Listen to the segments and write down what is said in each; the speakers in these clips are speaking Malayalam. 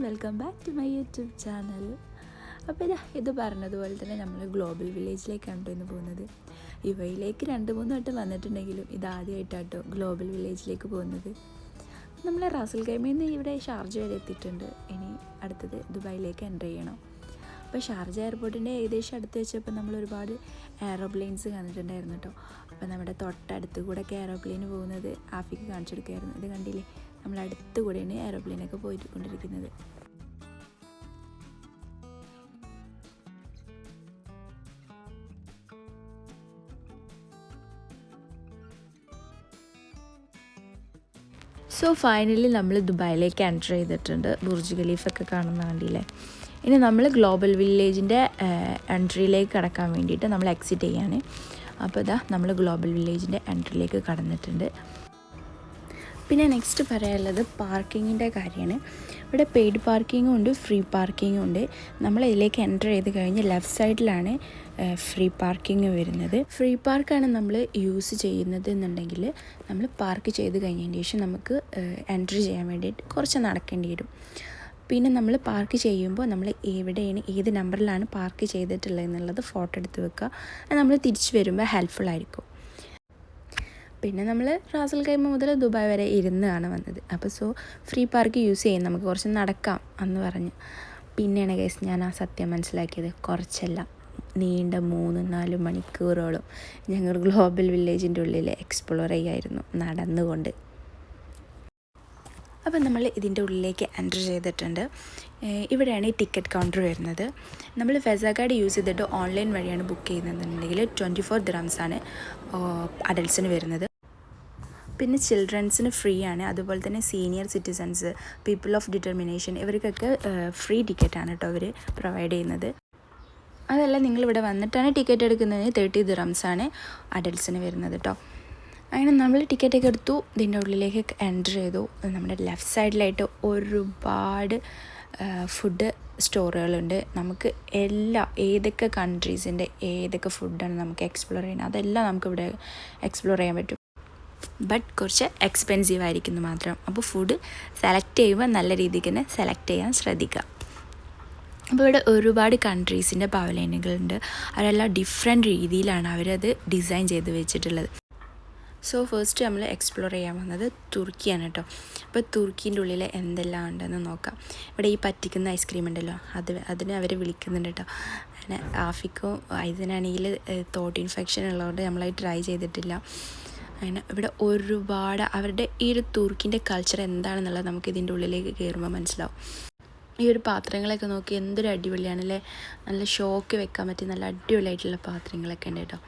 Welcome back to my YouTube channel. അപ്പോൾ ഇത് പറഞ്ഞതുപോലെ തന്നെ നമ്മൾ ഗ്ലോബൽ വില്ലേജിലേക്കാണ് ഇന്ന് പോകുന്നത്. ഇവയിലേക്ക് 2-3 വട്ടം വന്നിട്ടുണ്ടെങ്കിലും ഇതാദ്യമായിട്ടാട്ടോ ഗ്ലോബൽ വില്ലേജിലേക്ക് പോകുന്നത്. നമ്മൾ റാസൽ ഖൈമയിൽ നിന്ന് ഇവിടെ ഷാർജ വരെ എത്തിയിട്ടുണ്ട്. ഇനി അടുത്തത് ദുബായിലേക്ക് എൻ്റർ ചെയ്യണം. അപ്പോൾ ഷാർജ എയർപോർട്ടിൻ്റെ ഏകദേശം അടുത്ത് വെച്ചപ്പോൾ നമ്മൾ ഒരുപാട് എയറോപ്ലെയിൻസ് കണ്ടിട്ടുണ്ടായിരുന്നു കേട്ടോ. അപ്പോൾ നമ്മുടെ തൊട്ടടുത്ത് കൂടെയൊക്കെ എയറോപ്ലെയിൻ പോകുന്നത് ആഫിക്ക് കാണിച്ചെടുക്കുകയായിരുന്നു. ഇത് കണ്ടില്ലേ, നമ്മൾ അടുത്ത് കൂടെയാണ് എയറോപ്ലെയിനൊക്കെ പോയിക്കൊണ്ടിരിക്കുന്നത്. സോ ഫൈനലി നമ്മൾ ദുബായിലേക്ക് എൻ്റർ ചെയ്തിട്ടുണ്ട്. ബുർജ് ഖലീഫൊക്കെ കാണുന്ന കണ്ടില്ലേ. ഇനി നമ്മൾ ഗ്ലോബൽ വില്ലേജിൻ്റെ എൻട്രിയിലേക്ക് കടക്കാൻ വേണ്ടിയിട്ട് നമ്മൾ എക്സിറ്റ് ചെയ്യാണ്. അപ്പോൾ നമ്മൾ ഗ്ലോബൽ വില്ലേജിൻ്റെ എൻട്രിയിലേക്ക് കടന്നിട്ടുണ്ട്. പിന്നെ നെക്സ്റ്റ് പറയാനുള്ളത് പാർക്കിങ്ങിൻ്റെ കാര്യമാണ്. ഇവിടെ പെയ്ഡ് പാർക്കിങ്ങും ഉണ്ട്, ഫ്രീ പാർക്കിങ്ങും ഉണ്ട്. നമ്മൾ ഇതിലേക്ക് എൻ്റർ ചെയ്ത് കഴിഞ്ഞ് ലെഫ്റ്റ് സൈഡിലാണ് ഫ്രീ പാർക്കിങ് വരുന്നത്. ഫ്രീ പാർക്കാണ് നമ്മൾ യൂസ് ചെയ്യുന്നത് എന്നുണ്ടെങ്കിൽ നമ്മൾ പാർക്ക് ചെയ്ത് കഴിഞ്ഞതിന് ശേഷം നമുക്ക് എൻട്രി ചെയ്യാൻ വേണ്ടിയിട്ട് കുറച്ച് നടക്കേണ്ടി വരും. പിന്നെ നമ്മൾ പാർക്ക് ചെയ്യുമ്പോൾ നമ്മൾ എവിടെയാണ് ഏത് നമ്പറിലാണ് പാർക്ക് ചെയ്തിട്ടുള്ളത് എന്നുള്ളത് ഫോട്ടോ എടുത്ത് വെക്കുക. അത് നമ്മൾ തിരിച്ച് വരുമ്പോൾ ഹെൽപ്ഫുൾ ആയിരിക്കും. പിന്നെ നമ്മൾ റാസൽ ഖൈമ മുതൽ ദുബായ് വരെ ഇരുന്നാണ് വന്നത്. അപ്പോൾ ഫ്രീ പാർക്ക് യൂസ് ചെയ്യും, നമുക്ക് കുറച്ച് നടക്കാം എന്ന് പറഞ്ഞു. പിന്നെയാണ് ഗൈസ് ഞാൻ ആ സത്യം മനസ്സിലാക്കിയത്. കുറച്ചല്ല, നീണ്ട 3-4 മണിക്കൂറോളം ഞങ്ങൾ ഗ്ലോബൽ വില്ലേജിൻ്റെ ഉള്ളിൽ എക്സ്പ്ലോർ ചെയ്യായിരുന്നു നടന്നുകൊണ്ട്. അപ്പം നമ്മൾ ഇതിൻ്റെ ഉള്ളിലേക്ക് എൻ്റർ ചെയ്തിട്ടുണ്ട്. ഇവിടെയാണ് ഈ ടിക്കറ്റ് കൗണ്ടർ വരുന്നത്. നമ്മൾ വെസ കാർഡ് യൂസ് ചെയ്തിട്ട് ഓൺലൈൻ വഴിയാണ് ബുക്ക് ചെയ്യുന്നതെന്നുണ്ടെങ്കിൽ 24 ദിർഹംസാണ് അഡൽട്ട്സിന് വരുന്നത്. പിന്നെ ചിൽഡ്രൻസിന് ഫ്രീ ആണ്. അതുപോലെ തന്നെ senior citizens, people of determination, ഇവർക്കൊക്കെ ഫ്രീ ടിക്കറ്റാണ് കേട്ടോ അവർ പ്രൊവൈഡ് ചെയ്യുന്നത്. അതല്ല, നിങ്ങളിവിടെ വന്നിട്ടാണ് ടിക്കറ്റ് എടുക്കുന്നതിന് 30 ദിർഹംസാണ് അഡൽട്ട്സിന് വരുന്നത് കേട്ടോ. അങ്ങനെ നമ്മൾ ടിക്കറ്റൊക്കെ എടുത്തു, ഇതിൻ്റെ ഉള്ളിലേക്ക് എൻ്റർ ചെയ്തു. നമ്മുടെ ലെഫ്റ്റ് സൈഡിലായിട്ട് ഒരുപാട് ഫുഡ് സ്റ്റോറുകളുണ്ട്. നമുക്ക് ഏതൊക്കെ കൺട്രീസിൻ്റെ ഏതൊക്കെ ഫുഡാണ് നമുക്ക് എക്സ്പ്ലോർ ചെയ്യുന്നത് അതെല്ലാം നമുക്കിവിടെ എക്സ്പ്ലോർ ചെയ്യാൻ പറ്റും. ബട്ട് കുറച്ച് എക്സ്പെൻസീവ് ആയിരിക്കുന്നു മാത്രം. അപ്പോൾ ഫുഡ് സെലക്ട് ചെയ്യുമ്പോൾ നല്ല രീതിക്ക് തന്നെ സെലക്ട് ചെയ്യാൻ ശ്രദ്ധിക്കുക. അപ്പോൾ ഇവിടെ ഒരുപാട് കൺട്രീസിൻ്റെ പവലിയനുകളുണ്ട്. അവരെല്ലാം ഡിഫറെൻറ്റ് രീതിയിലാണ് അവരത് ഡിസൈൻ ചെയ്ത് വെച്ചിട്ടുള്ളത്. സോ ഫസ്റ്റ് നമ്മൾ എക്സ്പ്ലോർ ചെയ്യാൻ വന്നത് തുർക്കിയാണ് കേട്ടോ. അപ്പോൾ തുർക്കീൻ്റെ ഉള്ളിൽ എന്തെല്ലാം ഉണ്ടെന്ന് നോക്കാം. ഇവിടെ ഈ പറ്റിക്കുന്ന ഐസ്ക്രീം ഉണ്ടല്ലോ, അതിനെ അവർ വിളിക്കുന്നുണ്ട് കേട്ടോ. അങ്ങനെ ആഫിക്കും ഇതിനാണെങ്കിൽ തോട്ട് ഇൻഫെക്ഷൻ ഉള്ളതുകൊണ്ട് നമ്മളത് ട്രൈ ചെയ്തിട്ടില്ല. അങ്ങനെ ഇവിടെ ഒരുപാട് അവരുടെ ഈ ഒരു തുർക്കിൻ്റെ കൾച്ചർ എന്താണെന്നുള്ളത് നമുക്ക് ഇതിൻ്റെ ഉള്ളിലേക്ക് കയറുമ്പോൾ മനസ്സിലാവും. ഈ ഒരു പാത്രങ്ങളൊക്കെ നോക്കി എന്തൊരു അടിപൊളിയാണല്ലേ. നല്ല ഷോക്ക് വെക്കാൻ പറ്റിയ നല്ല അടിപൊളിയായിട്ടുള്ള പാത്രങ്ങളൊക്കെ ഉണ്ട് കേട്ടോ.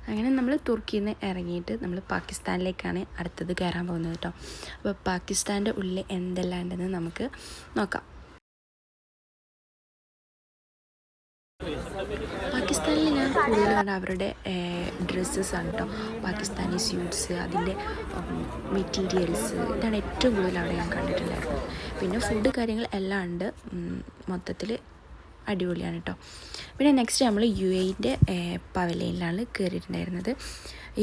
അങ്ങനെ നമ്മൾ തുർക്കിയിൽ നിന്ന് ഇറങ്ങിയിട്ട് നമ്മൾ പാകിസ്ഥാനിലേക്കാണ് അടുത്തത് കയറാൻ പോകുന്നത് കേട്ടോ. അപ്പോൾ പാകിസ്ഥാൻ്റെ ഉള്ളിൽ എന്തെല്ലാം ഉണ്ടെന്ന് നമുക്ക് നോക്കാം. പാകിസ്ഥാനിൽ ഞാൻ കൂടുതൽ കണ്ട അവരുടെ ഡ്രസ്സസ്സാണ് കേട്ടോ. പാകിസ്ഥാനി സ്യൂട്ട്സ്, അതിൻ്റെ മെറ്റീരിയൽസ്, ഇതാണ് ഏറ്റവും കൂടുതൽ അവിടെ ഞാൻ കണ്ടിട്ടുണ്ടായിരുന്നത്. പിന്നെ ഫുഡ് കാര്യങ്ങൾ എല്ലാം ഉണ്ട്. മൊത്തത്തിൽ അടിപൊളിയാണ് കേട്ടോ. പിന്നെ നെക്സ്റ്റ് നമ്മൾ UAE പവലിയനിലാണ് കയറിയിട്ടുണ്ടായിരുന്നത്.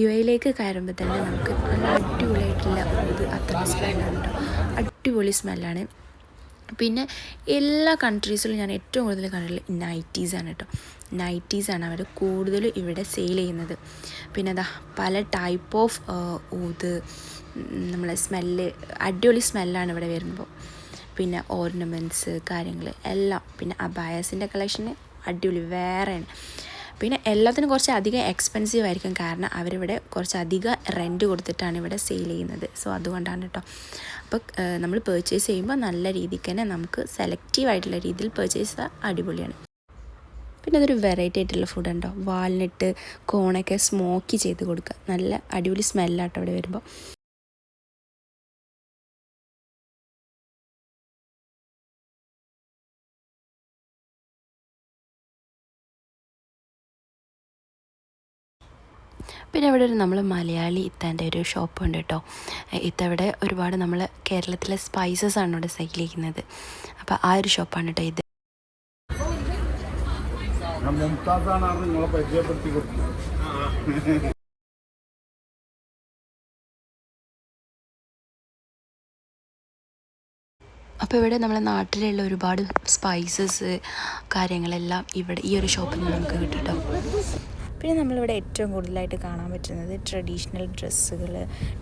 UAE കയറുമ്പോൾ തന്നെ നമുക്ക് നല്ല അടിപൊളിയായിട്ടുള്ള അത്ര സ്മെല്ലാണ് കേട്ടോ. അടിപൊളി സ്മെല്ലാണ്. പിന്നെ എല്ലാ കൺട്രീസിലും ഞാൻ ഏറ്റവും കൂടുതൽ കണ്ടിട്ടുള്ളത് നൈറ്റീസാണ് കേട്ടോ. നൈറ്റീസാണ് അവർ കൂടുതൽ ഇവിടെ സെയിൽ ചെയ്യുന്നത്. പിന്നെ പല ടൈപ്പ് ഓഫ് ഊത്, നമ്മളെ സ്മെല്ല് അടിപൊളി സ്മെല്ലാണ് ഇവിടെ വരുമ്പോൾ. പിന്നെ ഓർണമെൻറ്റ്സ് കാര്യങ്ങൾ എല്ലാം. പിന്നെ അബായസിൻ്റെ കളക്ഷന് അടിപൊളി വേറെയാണ്. പിന്നെ എല്ലാത്തിനും കുറച്ച് അധികം എക്സ്പെൻസീവ് ആയിരിക്കും, കാരണം അവരിവിടെ കുറച്ചധികം റെൻറ്റ് കൊടുത്തിട്ടാണ് ഇവിടെ സെയിൽ ചെയ്യുന്നത്. സോ അതുകൊണ്ടാണ് കേട്ടോ. അപ്പോൾ നമ്മൾ പർച്ചേസ് ചെയ്യുമ്പോൾ നല്ല രീതിക്ക് തന്നെ നമുക്ക് സെലക്റ്റീവായിട്ടുള്ള രീതിയിൽ പർച്ചേസ് അടിപൊളിയാണ്. പിന്നെ അതൊരു വെറൈറ്റി ആയിട്ടുള്ള ഫുഡുണ്ടോ, വാൽനട്ട് കോണൊക്കെ സ്മോക്കി ചെയ്ത് കൊടുക്കുക. നല്ല അടിപൊളി സ്മെല്ലാട്ടോ അവിടെ വരുമ്പോൾ. പിന്നെ ഇവിടെ നമ്മൾ മലയാളി ഇത്താൻ്റെ ഒരു ഷോപ്പ് ഉണ്ട് കേട്ടോ. ഇത്തവിടെ ഒരുപാട് നമ്മൾ കേരളത്തിലെ സ്പൈസസ് ആണ് ഇവിടെ സെയിൽ ചെയ്യുന്നത്. അപ്പോൾ ആ ഒരു ഷോപ്പാണ് കേട്ടോ ഇത്. അപ്പോൾ ഇവിടെ നമ്മുടെ നാട്ടിലുള്ള ഒരുപാട് സ്പൈസസ് കാര്യങ്ങളെല്ലാം ഇവിടെ ഈ ഒരു ഷോപ്പിൽ നിന്ന് നമുക്ക് കിട്ടും കേട്ടോ. പിന്നെ നമ്മളിവിടെ ഏറ്റവും കൂടുതലായിട്ട് കാണാൻ പറ്റുന്നത് ട്രഡീഷണൽ ഡ്രസ്സുകൾ,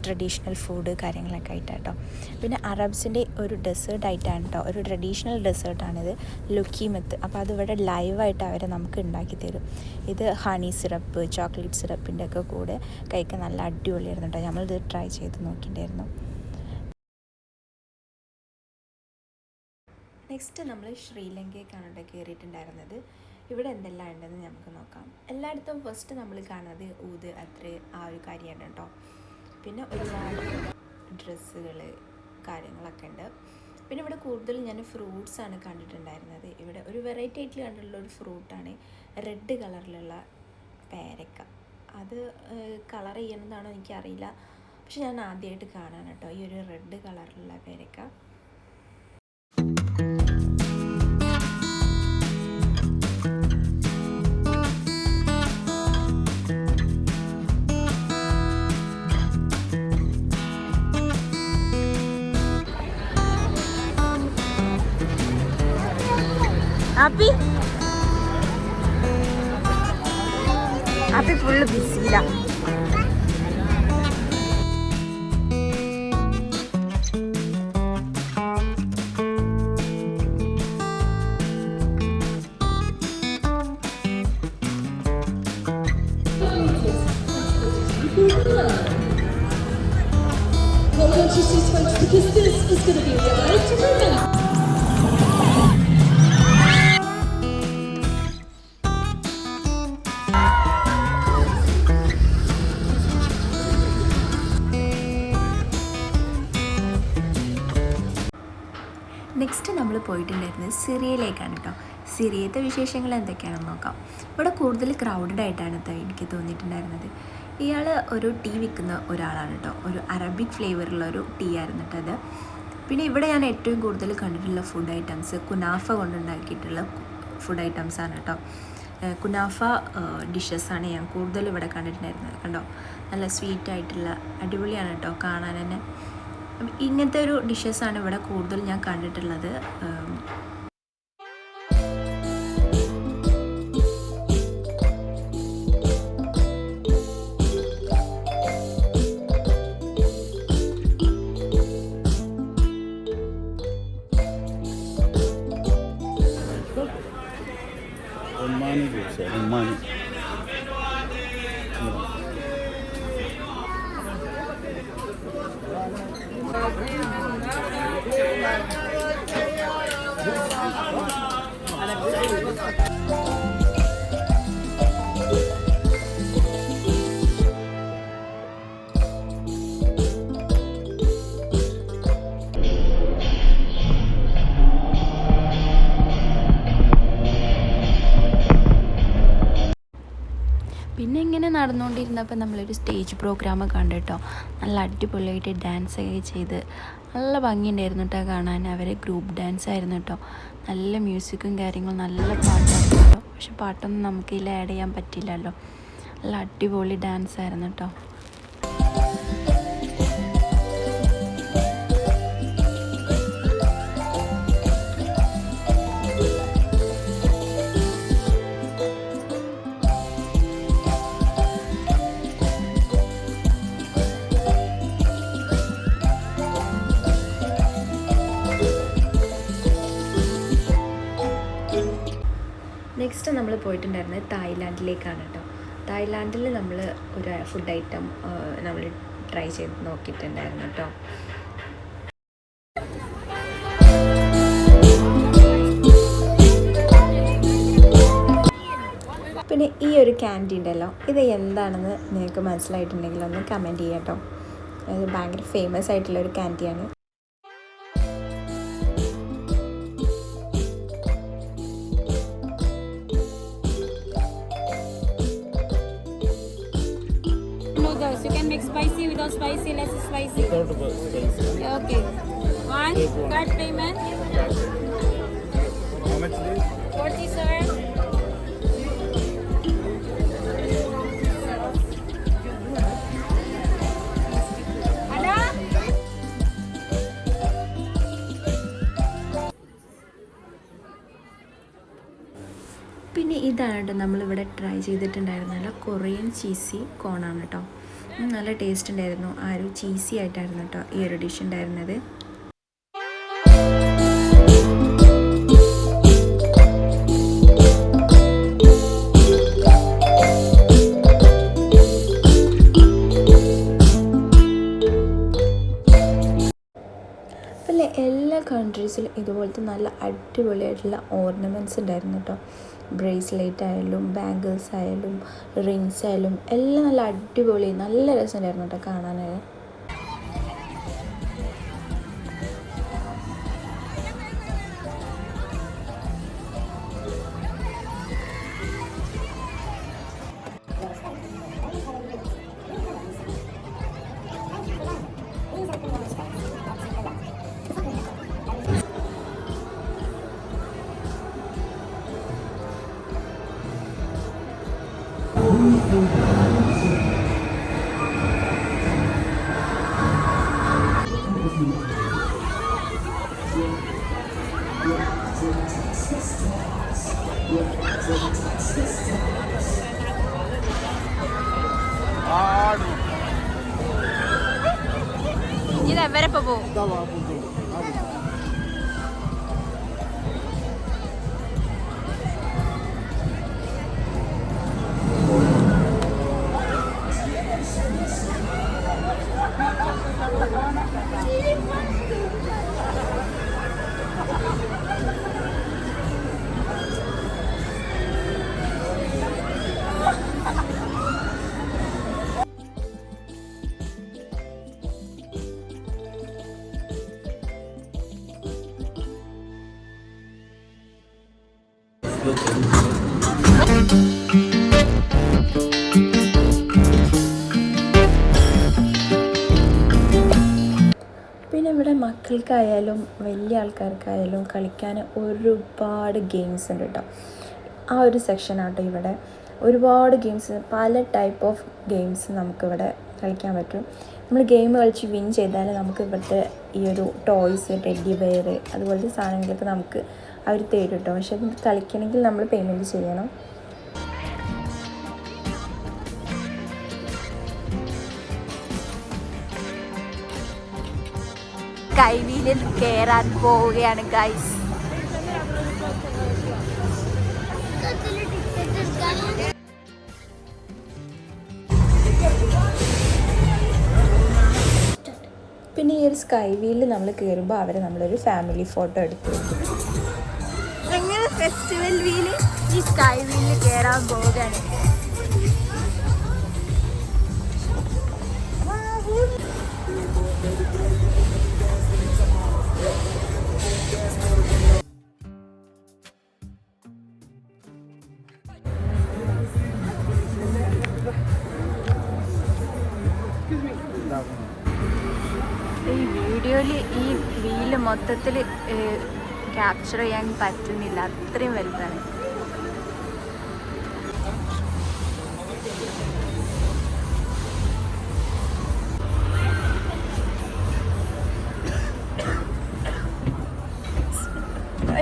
ട്രഡീഷണൽ ഫുഡ് കാര്യങ്ങളൊക്കെ ആയിട്ടാട്ടോ. പിന്നെ അറബ്സിൻ്റെ ഒരു ഡെസേർട്ട് ആയിട്ടാണ് കേട്ടോ, ഒരു ട്രഡീഷണൽ ഡെസേർട്ടാണിത്, ലുക്കീമത്ത്. അപ്പോൾ അതിവിടെ ലൈവായിട്ട് അവർ നമുക്ക് ഉണ്ടാക്കി തരും. ഇത് ഹണി സിറപ്പ്, ചോക്ലേറ്റ് സിറപ്പിൻ്റെ ഒക്കെ കൂടെ കഴിക്കാൻ നല്ല അടിപൊളിയായിരുന്നു കേട്ടോ. നമ്മളിത് ട്രൈ ചെയ്ത് നോക്കിയിട്ടുണ്ടായിരുന്നു. നെക്സ്റ്റ് നമ്മൾ ശ്രീലങ്കയ്ക്കാണ് കേട്ടോ കയറിയിട്ടുണ്ടായിരുന്നത്. ഇവിടെ എന്തെല്ലാം ഉണ്ടെന്ന് നമുക്ക് നോക്കാം. എല്ലായിടത്തും ഫസ്റ്റ് നമ്മൾ കാണുന്നത് ഊത് അത്ര ആ ഒരു കാര്യമാണ് കേട്ടോ. പിന്നെ ഒരുപാട് ഡ്രസ്സുകൾ കാര്യങ്ങളൊക്കെ ഉണ്ട്. പിന്നെ ഇവിടെ കൂടുതൽ ഞാൻ ഫ്രൂട്ട്സാണ് കണ്ടിട്ടുണ്ടായിരുന്നത്. ഇവിടെ ഒരു വെറൈറ്റി ആയിട്ട് കണ്ടിട്ടുള്ള ഒരു ഫ്രൂട്ടാണ് റെഡ് കളറിലുള്ള പേരക്ക. അത് കളർ ചെയ്യുന്നതാണോ എനിക്കറിയില്ല, പക്ഷെ ഞാൻ ആദ്യമായിട്ട് കാണാൻ കേട്ടോ ഈ ഒരു റെഡ് കളറിലുള്ള പേരക്ക. ഹാപ്പി ഫുള്ള് ബിസിയില്ല. Because this is going to be a delight to remember. Next നമ്മൾ പോയിട്ടുണ്ടായിരുന്നത് സിറിയയിലേക്കാണ് കേട്ടോ. സിറിയത്തെ വിശേഷങ്ങൾ എന്തൊക്കെയാണെന്ന് നോക്കാം. ഇവിടെ കൂടുതൽ ക്രൗഡഡ് ആയിട്ടാണ് എനിക്ക് തോന്നിയിട്ടുണ്ടായിരുന്നത്. ഇയാൾ ഒരു ടീ വിൽക്കുന്ന ഒരാളാണ് കേട്ടോ. ഒരു അറബിക് ഫ്ലേവറുള്ള ഒരു ടീ ആയിരുന്നു കേട്ടോ അത്. പിന്നെ ഇവിടെ ഞാൻ ഏറ്റവും കൂടുതൽ കണ്ടിട്ടുള്ള ഫുഡ് ഐറ്റംസ് കുനാഫ കൊണ്ടുണ്ടാക്കിയിട്ടുള്ള ഫുഡ് ഐറ്റംസാണ് കേട്ടോ. കുനാഫ ഡിഷസാണ് ഞാൻ കൂടുതൽ ഇവിടെ കണ്ടിട്ടുണ്ടായിരുന്നത്. കണ്ടോ, നല്ല സ്വീറ്റായിട്ടുള്ള അടിപൊളിയാണ് കേട്ടോ കാണാൻ തന്നെ. ഇങ്ങനത്തെ ഒരു ഡിഷസാണ് ഇവിടെ കൂടുതൽ ഞാൻ കണ്ടിട്ടുള്ളത്. പിന്നെ ഇങ്ങനെ നടന്നുകൊണ്ടിരുന്നപ്പോൾ നമ്മളൊരു സ്റ്റേജ് പ്രോഗ്രാം കണ്ടിട്ടോ. നല്ല അടിപൊളിയായിട്ട് ഡാൻസൊക്കെ ചെയ്ത് നല്ല ഭംഗിയുണ്ടായിരുന്നു കേട്ടോ കാണാൻ. അവരെ ഗ്രൂപ്പ് ഡാൻസ് ആയിരുന്നു കേട്ടോ. നല്ല മ്യൂസിക്കും കാര്യങ്ങളും, നല്ല പാട്ടായിരുന്നു കേട്ടോ. പക്ഷെ പാട്ടൊന്നും നമുക്ക് ഇതിൽ ആഡ് ചെയ്യാൻ പറ്റില്ലല്ലോ. നല്ല അടിപൊളി ഡാൻസ് ആയിരുന്നു കേട്ടോ. നെക്സ്റ്റ് നമ്മൾ പോയിട്ടുണ്ടായിരുന്നത് തായ്ലാൻഡിലേക്കാണ് കേട്ടോ. തായ്ലാൻഡിൽ നമ്മൾ ഒരു ഫുഡ് ഐറ്റം നമ്മൾ ട്രൈ ചെയ്ത് നോക്കിയിട്ടുണ്ടായിരുന്നു കേട്ടോ. പിന്നെ ഈ ഒരു ക്യാൻഡി ഉണ്ടല്ലോ, ഇത് എന്താണെന്ന് നിങ്ങൾക്ക് മനസ്സിലായിട്ടുണ്ടെങ്കിൽ ഒന്ന് കമൻറ്റ് ചെയ്യാം കേട്ടോ. ഇത് ഭയങ്കര ഫേമസ് ആയിട്ടുള്ളൊരു ക്യാൻഡിയാണ്. You can make spicy, without spicy, less spicy. Without spicy. Okay. One card payment. How much is it? 40, sir. ഇതാണ് കേട്ടോ നമ്മളിവിടെ ട്രൈ ചെയ്തിട്ടുണ്ടായിരുന്നല്ലോ, കൊറിയൻ ചീസി കോണാണ് കേട്ടോ. നല്ല ടേസ്റ്റ് ഉണ്ടായിരുന്നു. ആ ഒരു ചീസി ആയിട്ടായിരുന്നു കേട്ടോ ഈ ഒരു ഡിഷ് ഉണ്ടായിരുന്നത്. അല്ലേ, എല്ലാ കൺട്രീസിലും ഇതുപോലത്തെ നല്ല അടിപൊളിയായിട്ടുള്ള ഓർണമെൻറ്റ്സ് ഉണ്ടായിരുന്നു കേട്ടോ. ബ്രേസ്ലെറ്റ് ആയാലും ബാംഗിൾസ് ആയാലും റിങ്സ് ആയാലും എല്ലാം നല്ല അടിപൊളി, നല്ല രസമുണ്ടായിരുന്നു കേട്ടോ കാണാനായി. ഇത് എവരെ പോകും? പിന്നെ ഇവിടെ മക്കൾക്കായാലും വലിയ ആൾക്കാർക്കായാലും കളിക്കാൻ ഒരുപാട് ഗെയിംസ് ഉണ്ട് കേട്ടോ. ആ ഒരു സെക്ഷനാട്ടോ ഇവിടെ. ഒരുപാട് ഗെയിംസ്, പല ടൈപ്പ് ഓഫ് ഗെയിംസ് നമുക്കിവിടെ കളിക്കാൻ പറ്റും. നമ്മൾ ഗെയിം കളിച്ച് വിൻ ചെയ്താൽ നമുക്ക് ഇവിടുത്തെ ഈ ഒരു ടോയ്സ്, ടെഡി ബെയർ അതുപോലത്തെ സാധനങ്ങളൊക്കെ നമുക്ക് അവർ തരും കേട്ടോ. പക്ഷെ അത് കളിക്കണമെങ്കിൽ നമ്മൾ പേയ്മെൻറ്റ് ചെയ്യണം. കൈവിയിൽ കയറാൻ പോവുകയാണ് ഗൈസ്. പിന്നെ ഈ ഒരു സ്കൈ വീലിൽ നമ്മൾ കയറുമ്പോൾ അവരെ നമ്മളൊരു ഫാമിലി ഫോട്ടോ എടുത്തു. എങ്ങനെ ഫെസ്റ്റിവൽ വീല് ഈ സ്കൈ വീലിൽ കയറാൻ പോവുകയാണ്. ഈ വീഡിയോയിൽ ഈ വീല് മൊത്തത്തിൽ ക്യാപ്ചർ ചെയ്യാൻ പറ്റുന്നില്ല, അത്രയും വലുതാണ്.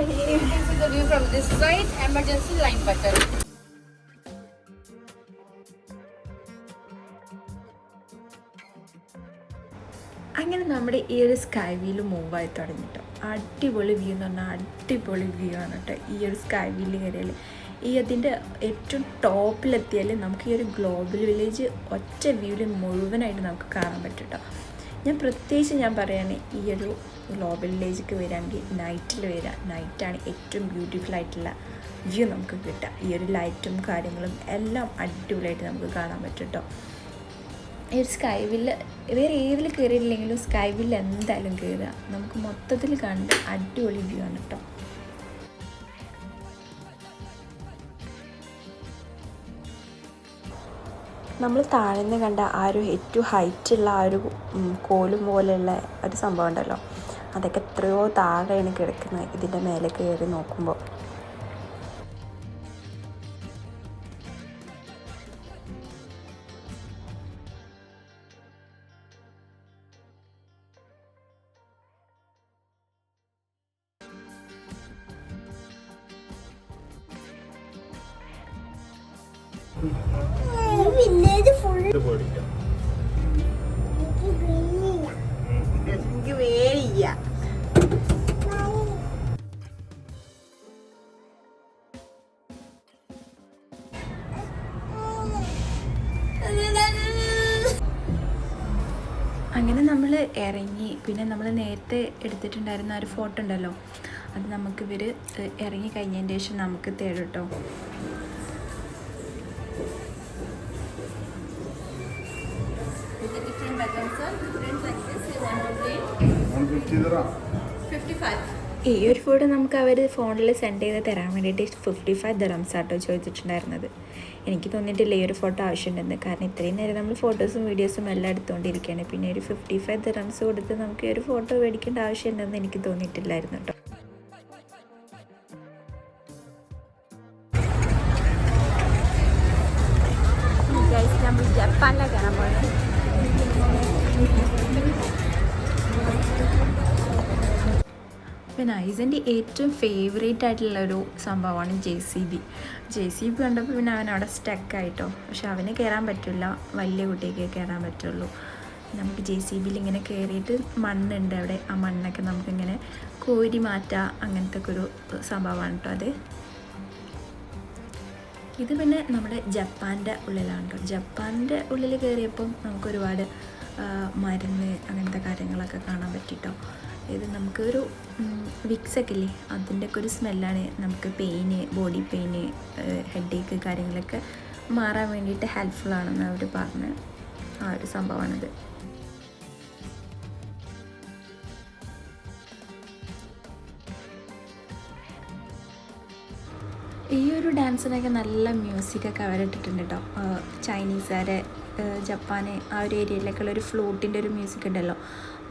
You can see the view from this side. Emergency line button. അങ്ങനെ നമ്മുടെ ഈ ഒരു സ്കൈ വീല് മൂവായി തുടങ്ങിട്ടോ. അടിപൊളി വ്യൂ എന്ന് പറഞ്ഞാൽ അടിപൊളി വ്യൂ ആണ് കേട്ടോ ഈ ഒരു സ്കൈ വീല് കയറിയാൽ. ഈ അതിൻ്റെ ഏറ്റവും ടോപ്പിലെത്തിയാൽ നമുക്ക് ഈ ഒരു ഗ്ലോബൽ വില്ലേജ് ഒറ്റ വ്യൂവിൽ മുഴുവനായിട്ട് നമുക്ക് കാണാൻ പറ്റും കേട്ടോ. ഞാൻ പറയുകയാണ്, ഈ ഒരു ഗ്ലോബൽ വില്ലേജിലേക്ക് വരികയാണെങ്കിൽ നൈറ്റിൽ വരിക. നൈറ്റാണ് ഏറ്റവും ബ്യൂട്ടിഫുൾ ആയിട്ടുള്ള വ്യൂ നമുക്ക് കിട്ടുക. ഈ ഒരു ലൈറ്റും കാര്യങ്ങളും എല്ലാം അടിപൊളിയായിട്ട് നമുക്ക് കാണാൻ പറ്റും കേട്ടോ. ഈ ഒരു സ്കൈ വില്ല് വേറെ ഏതിൽ കയറിയില്ലെങ്കിലും സ്കൈ വില്ല് എന്തായാലും കയറുക. നമുക്ക് മൊത്തത്തിൽ കണ്ട് അടിപൊളി വ്യൂ ആണ് കേട്ടോ. നമ്മൾ താഴെ നിന്ന് കണ്ട ആ ഒരു ഏറ്റവും ഹൈറ്റുള്ള ആ ഒരു കോലും പോലെയുള്ള ഒരു സംഭവം ഉണ്ടല്ലോ, അതൊക്കെ എത്രയോ താഴെയാണ് കിടക്കുന്നത് ഇതിൻ്റെ മേലെ കയറി നോക്കുമ്പോൾ. വില്ലേജ് ഫുൾ ഇത് പേടിക്കാം. എനിക്ക് വേറില്ല. അങ്ങനെ നമ്മൾ ഇറങ്ങി. പിന്നെ നമ്മൾ നേരത്തെ എടുത്തിട്ടുണ്ടായിരുന്ന ഒരു ഫോട്ടോ ഉണ്ടല്ലോ, അത് നമുക്ക് ഇവർ ഇറങ്ങി കഴിഞ്ഞതിന് ശേഷം നമുക്ക് തരും കേട്ടോ. ഈ ഒരു ഫോട്ടോ നമുക്ക് അവർ ഫോണിൽ സെൻഡ് ചെയ്ത് തരാൻ വേണ്ടിയിട്ട് 55 ദിർഹംസ് ആട്ടോ ചോദിച്ചിട്ടുണ്ടായിരുന്നത്. എനിക്ക് തോന്നിയിട്ടില്ല ഈ ഒരു ഫോട്ടോ ആവശ്യമുണ്ടെന്ന്. കാരണം ഇത്രയും നേരം നമ്മൾ ഫോട്ടോസും വീഡിയോസും എല്ലാം എടുത്തുകൊണ്ടിരിക്കുകയാണ്. പിന്നെ ഒരു 55 ദിർഹംസ് കൊടുത്ത് നമുക്ക് ഈ ഒരു ഫോട്ടോ മേടിക്കേണ്ട ആവശ്യമുണ്ടെന്ന് എനിക്ക് തോന്നിയിട്ടില്ലായിരുന്നു കേട്ടോ. നമ്മൾ ജപ്പാനിലാണ് കയറാൻ പോകുന്നത്. പിന്നെ ഐസൻ്റെ ഏറ്റവും ഫേവറേറ്റ് ആയിട്ടുള്ളൊരു സംഭവമാണ് JCB കണ്ടപ്പോൾ പിന്നെ അവൻ അവിടെ സ്റ്റക്കായിട്ടോ. പക്ഷെ അവന് കയറാൻ പറ്റില്ല, വലിയ കുട്ടിക്ക് കയറാൻ പറ്റുള്ളൂ. നമുക്ക് JCBയിൽ ഇങ്ങനെ കയറിയിട്ട് മണ്ണുണ്ട് അവിടെ, ആ മണ്ണൊക്കെ നമുക്കിങ്ങനെ കോരി മാറ്റുക, അങ്ങനത്തെ ഒക്കെ ഒരു സംഭവമാണ് കേട്ടോ അത്. ഇത് പിന്നെ നമ്മുടെ ജപ്പാൻ്റെ ഉള്ളിലാണ് കേട്ടോ. ജപ്പാൻ്റെ ഉള്ളിൽ കയറിയപ്പം നമുക്കൊരുപാട് മരുന്ന് അങ്ങനത്തെ കാര്യങ്ങളൊക്കെ കാണാൻ പറ്റിട്ടോ. ഇത് നമുക്കൊരു വിക്സൊക്കെ ഇല്ലേ, അതിൻ്റെയൊക്കെ ഒരു സ്മെല്ലാണ്. നമുക്ക് പെയിന്, ബോഡി പെയിന്, ഹെഡേക്ക് കാര്യങ്ങളൊക്കെ മാറാൻ വേണ്ടിയിട്ട് ഹെൽപ്ഫുള്ളാണെന്ന് അവർ പറഞ്ഞ ആ ഒരു സംഭവമാണിത്. ഈ ഒരു ഡാൻസിനൊക്കെ നല്ല മ്യൂസിക്കൊക്കെ അവരിട്ടിട്ടുണ്ട് കേട്ടോ. ചൈനീസുകാരെ, ജപ്പാന് ആ ഒരു ഏരിയയിലേക്കുള്ള ഒരു ഫ്ലൂട്ടിൻ്റെ ഒരു മ്യൂസിക് ഉണ്ടല്ലോ,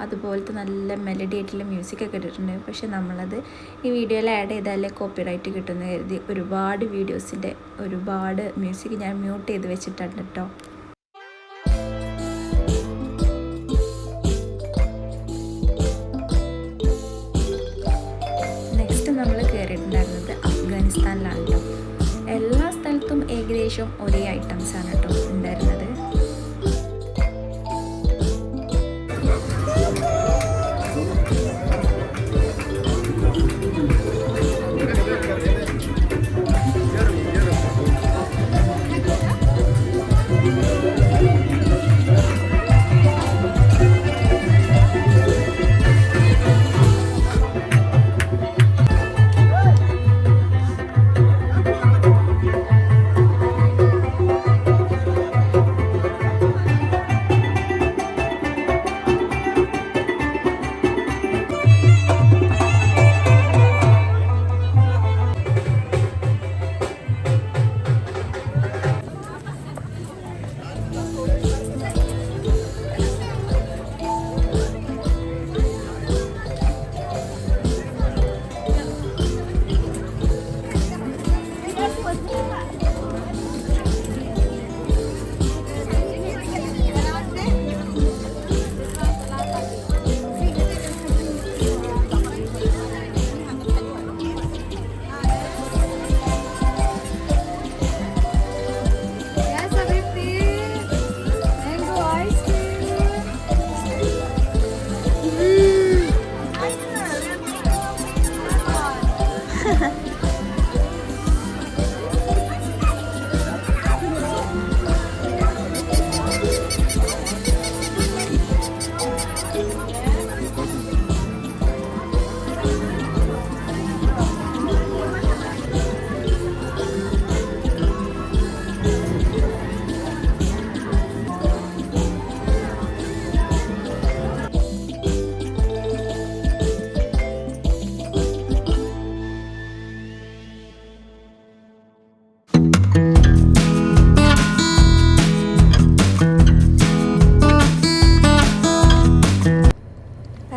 അതുപോലത്തെ നല്ല മെലഡി ആയിട്ടുള്ള മ്യൂസിക്കൊക്കെ ഇട്ടിട്ടുണ്ട്. പക്ഷെ നമ്മളത് ഈ വീഡിയോയിൽ ആഡ് ചെയ്താലേ കോപ്പിറൈറ്റ് കിട്ടുമെന്ന് കരുതി ഒരുപാട് വീഡിയോസിൻ്റെ ഒരുപാട് മ്യൂസിക് ഞാൻ മ്യൂട്ട് ചെയ്ത് വെച്ചിട്ടുണ്ട് കേട്ടോ. നെക്സ്റ്റ് നമ്മൾ കയറിയിട്ടുണ്ടായിരുന്നത് അഫ്ഗാനിസ്ഥാനിലാണ് കേട്ടോ. എല്ലാ സ്ഥലത്തും ഏകദേശം ഒരേ ഐറ്റംസാണ് കേട്ടോ ഉണ്ടായിരുന്നത്.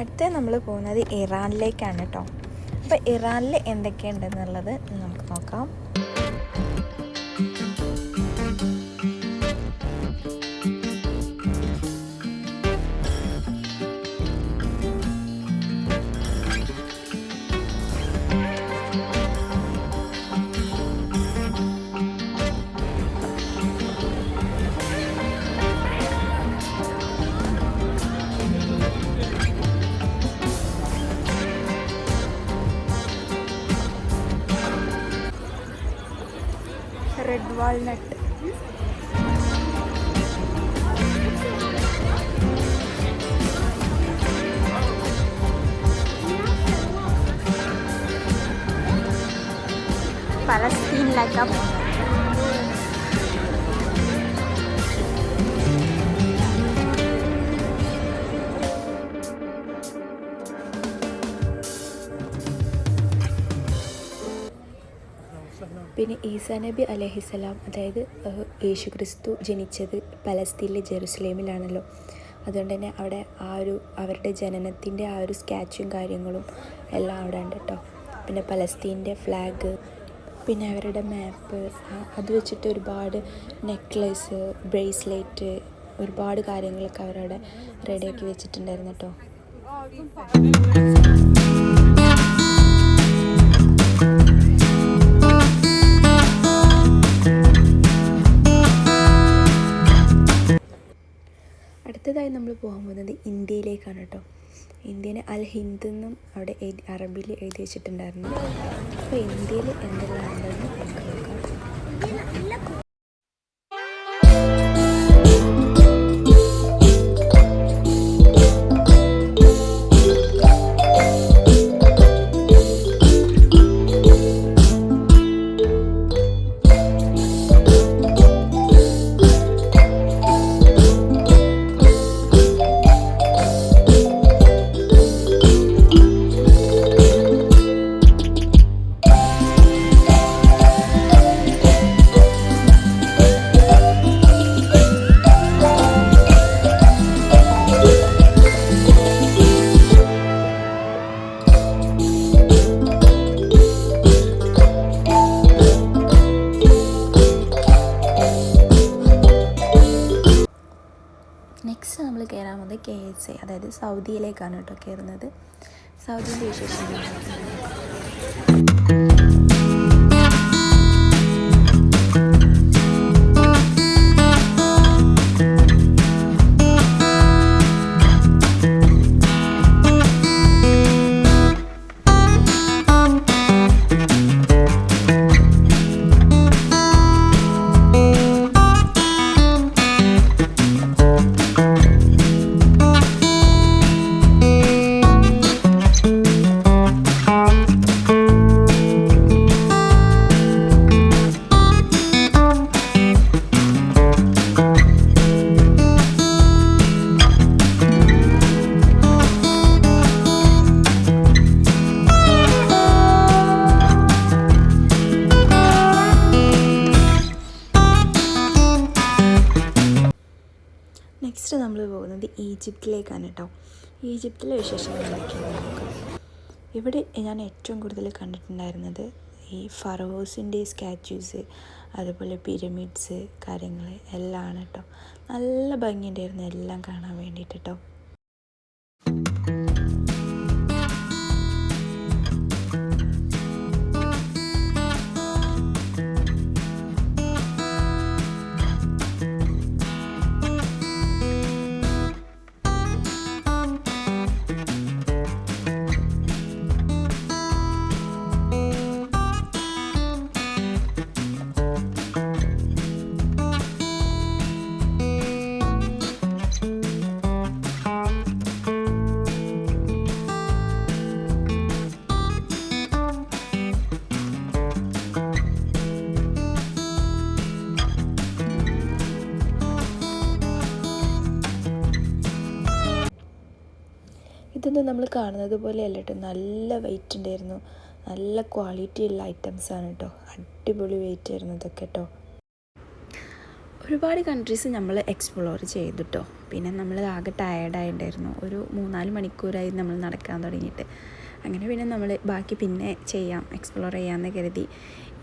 അടുത്ത നമ്മൾ പോകുന്നത് ഇറാനിലേക്കാണ് കേട്ടോ. അപ്പോൾ ഇറാനിൽ എന്തൊക്കെയുണ്ടെന്നുള്ളത് നമുക്ക് നോക്കാം. Red walnut. പലസ്തീനിലേക്കാണ് പോകുന്നത്. പിന്നെ ഈസാ നബി അലൈഹിസ്സലാം, അതായത് യേശു ക്രിസ്തു ജനിച്ചത് പലസ്തീനിലെ ജെറുസലേമിലാണല്ലോ. അതുകൊണ്ട് തന്നെ അവിടെ അവരുടെ ജനനത്തിൻ്റെ ആ ഒരു സ്കാച്ചും കാര്യങ്ങളും എല്ലാം അവിടെ ഉണ്ട് കേട്ടോ. പിന്നെ പലസ്തീൻ്റെ ഫ്ലാഗ്, പിന്നെ അവരുടെ മാപ്പ്, അത് വെച്ചിട്ട് ഒരുപാട് നെക്ലേസ്, ബ്രേസ്ലെറ്റ്, ഒരുപാട് കാര്യങ്ങളൊക്കെ അവരവിടെ റെഡിയാക്കി വെച്ചിട്ടുണ്ടായിരുന്നു കേട്ടോ. അടുത്തതായി നമ്മൾ പോകാൻ പോകുന്നത് ഇന്ത്യയിലേക്കാണ് കേട്ടോ. ഇന്ത്യനെ അൽ ഹിന്ദ് എന്നും അവിടെ അറബിയിൽ എഴുതി വെച്ചിട്ടുണ്ടായിരുന്നു. അപ്പോൾ ഇന്ത്യയിൽ എന്തെല്ലാം ഉണ്ടെന്ന് നമുക്ക് നോക്കാം. നെക്സ്റ്റ് നമ്മൾ കയറാൻ പോകുന്നത് KSA, അതായത് സൗദിയിലേക്കാണ് കേട്ടോ കയറുന്നത്. സൗദിൻ്റെ വിശേഷങ്ങൾ. നെക്സ്റ്റ് നമ്മൾ പോകുന്നത് ഈജിപ്തിലേക്കാണ് കേട്ടോ. ഈജിപ്തിലെ വിശേഷങ്ങളൊക്കെയാണ് നോക്കാം. ഇവിടെ ഞാൻ ഏറ്റവും കൂടുതൽ കണ്ടിട്ടുണ്ടായിരുന്നത് ഈ ഫറോസിൻ്റെ സ്റ്റാച്യൂസ്, അതുപോലെ പിരമിഡ്സ് കാര്യങ്ങൾ എല്ലാം ആണ് കേട്ടോ. നല്ല ഭംഗിയുണ്ടായിരുന്നു എല്ലാം കാണാൻ വേണ്ടിയിട്ട് കേട്ടോ. ഇതൊന്നും നമ്മൾ കാണുന്നത് പോലെയല്ല കേട്ടോ. നല്ല വെയിറ്റ് ഉണ്ടായിരുന്നു, നല്ല ക്വാളിറ്റി ഉള്ള ഐറ്റംസാണ് കേട്ടോ. അടിപൊളി വെയിറ്റ് ആയിരുന്നു ഇതൊക്കെ കേട്ടോ. ഒരുപാട് കൺട്രീസ് നമ്മൾ എക്സ്പ്ലോർ ചെയ്തിട്ടോ. പിന്നെ നമ്മൾ ആകെ ടയേർഡായിട്ടുണ്ടായിരുന്നു. ഒരു 3-4 മണിക്കൂറായി നമ്മൾ നടക്കാൻ തുടങ്ങിയിട്ട്. അങ്ങനെ പിന്നെ നമ്മൾ ബാക്കി പിന്നെ ചെയ്യാം, എക്സ്പ്ലോർ ചെയ്യാമെന്ന് കരുതി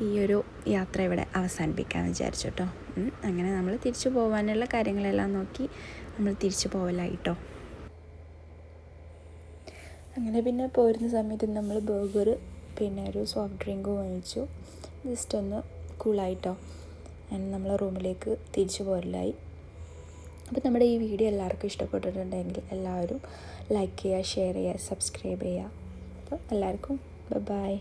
ഈ ഒരു യാത്ര ഇവിടെ അവസാനിപ്പിക്കാമെന്ന് വിചാരിച്ചു കേട്ടോ. അങ്ങനെ നമ്മൾ തിരിച്ചു പോകാനുള്ള കാര്യങ്ങളെല്ലാം നോക്കി നമ്മൾ തിരിച്ചു പോകലായിട്ടോ. അങ്ങനെ പിന്നെ പോരുന്ന സമയത്ത് നമ്മൾ ബർഗർ പിന്നെ ഒരു സോഫ്റ്റ് ഡ്രിങ്ക് വാങ്ങിച്ചു, ജസ്റ്റ് ഒന്ന് കൂളായിട്ടോ. അങ്ങനെ നമ്മൾ റൂമിലേക്ക് തിരിച്ചു പോരലായി. അപ്പോൾ നമ്മുടെ ഈ വീഡിയോ എല്ലാവർക്കും ഇഷ്ടപ്പെട്ടിട്ടുണ്ടെങ്കിൽ എല്ലാവരും ലൈക്ക് ചെയ്യുക, ഷെയർ ചെയ്യുക, സബ്സ്ക്രൈബ് ചെയ്യുക. അപ്പോൾ എല്ലാവർക്കും ബൈ.